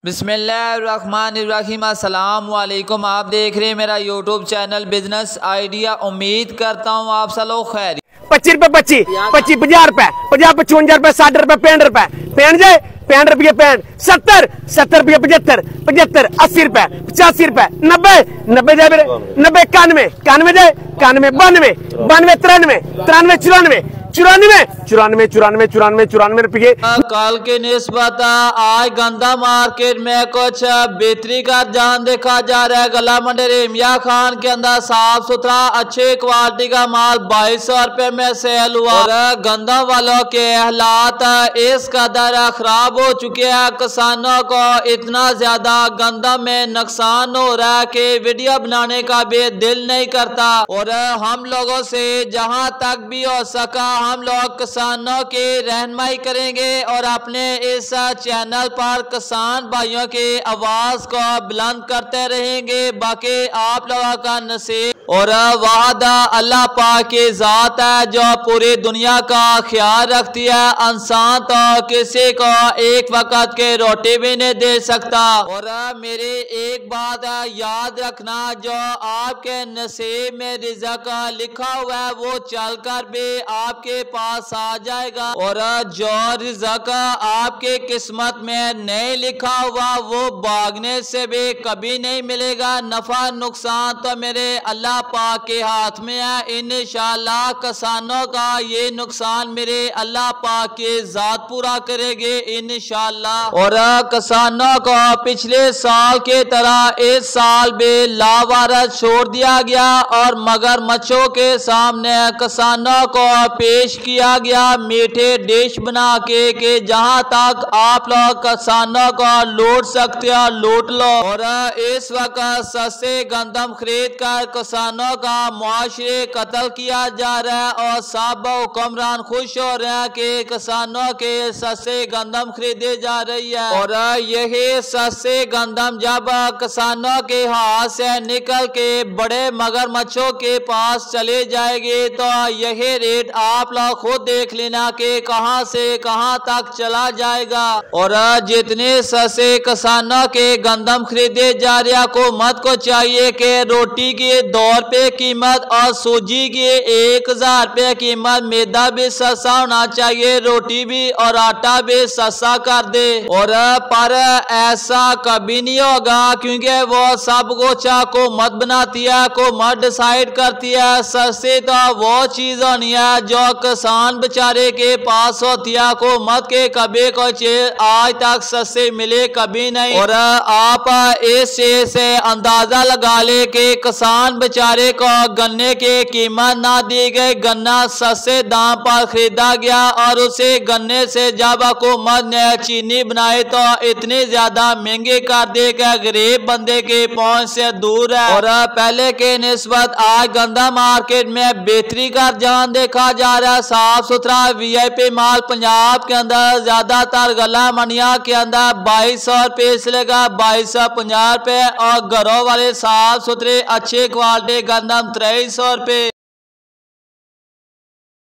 बिस्मिल्लाहिर्रहमानिर्रहीम। अस्सलाम वालेकुम। आप देख रहे हैं मेरा यूट्यूब चैनल बिजनेस आइडिया। उम्मीद करता हूँ आप सब लोग खैर। 25 रुपए 25 50 रुपए 50 55 रुपए 60 रुपए 65 रुपए 65 रुपये 70 70 रुपये 75 75 80 रुपए 85 रुपए 90 90 जाए 90 91 91 जाए 91 92 92 93 94 94 रुपये। कल के निस्बत आज गंदा मार्केट में कुछ बेहतरी का जान देखा जा रहा है। गला मंडी रेमिया खान के अंदर साफ सुथरा अच्छे क्वालिटी का माल 2200 रुपए में सेल हुआ। और गंदा वालों के हालात इस कदर खराब हो चुके हैं, किसानों को इतना ज्यादा गंदा में नुकसान हो रहा है कि वीडियो बनाने का भी दिल नहीं करता। और हम लोगों से जहां तक भी हो सका हम लोग किसानों की रहनुमाई करेंगे और अपने इस चैनल पर किसान भाइयों की आवाज को बुलंद करते रहेंगे। बाकी आप लोगों का नसीब और वादा अल्लाह पाक की जात है जो पूरी दुनिया का ख्याल रखती है। इंसान तो किसी को एक वक्त के रोटी भी नहीं दे सकता। और मेरी एक बात याद रखना, जो आपके नसीब में रिज़्क़ लिखा हुआ है वो चलकर भी आपके पास आ जाएगा। और जो रिज़्क़ आपके किस्मत में नहीं लिखा हुआ वो भागने से भी कभी नहीं मिलेगा। नफा नुकसान तो मेरे अल्लाह पाक के हाथ में है। इंशाअल्लाह किसानों का ये नुकसान मेरे अल्लाह पाक के जात पूरा करेंगे इंशाअल्लाह। और किसानों को पिछले साल के तरह इस साल भी लावारस छोड़ दिया गया और मगरमच्छों के सामने किसानों को पेश किया गया मीठे डिश बना के कि जहां तक आप लोग किसानों को लूट सकते हो लूट लो। और इस वक्त सस्ते गंदम खरीद कर किसानों का मुआशरे कत्ल किया जा रहा है और सब हुक्मरान खुश हो रहे हैं कि किसानों के सस्ते गंदम खरीदे जा रही है। और यही सस्ते गंदम जब किसानों के हाथ से निकल के बड़े मगरमच्छों के पास चले जाएगी तो यही रेट आप लोग खुद देख लेना कि कहां से कहां तक चला जाएगा। और जितने सस्ते किसानों के गंदम खरीदे जा रहे हुकूमत को चाहिए कि रोटी की 2 रुपए कीमत और सूजी की 1000 रुपए कीमत, मैदा भी सस्ता होना चाहिए, रोटी भी और आटा भी सस्ता कर दे। और पर ऐसा कभी नहीं होगा क्योंकि वो सब कुछ हुकूमत बनाती है, हुकूमत डिसाइड करती है। सस्ती तो वो चीज होनी है जो किसान बेचारे के पास होती है। हुकूमत के कभी कुछ आज तक सस्ते मिले कभी नहीं। और आप इस चीज से अंदाजा लगा ले कि किसान बेचारे को गन्ने की कीमत ना दी गई, गन्ना सस्ते दाम पर खरीदा गया और उसे गन्ने से जब हुकूमत ने चीनी बनाई तो इतनी ज्यादा महंगी कर दी कि गरीब बंदे की पहुंच से दूर है। और पहले के निस्बत आज गंदा मार्केट में बेहतरी का जान देखा जा रहा है। साफ सुथरा VIP माल पंजाब के अंदर ज्यादातर गला मंडिया के अंदर 2200 रुपये से लेकर 2250 रुपये और घरों वाले साफ सुथरे अच्छे क्वालिटी गंदम 2300 रुपये।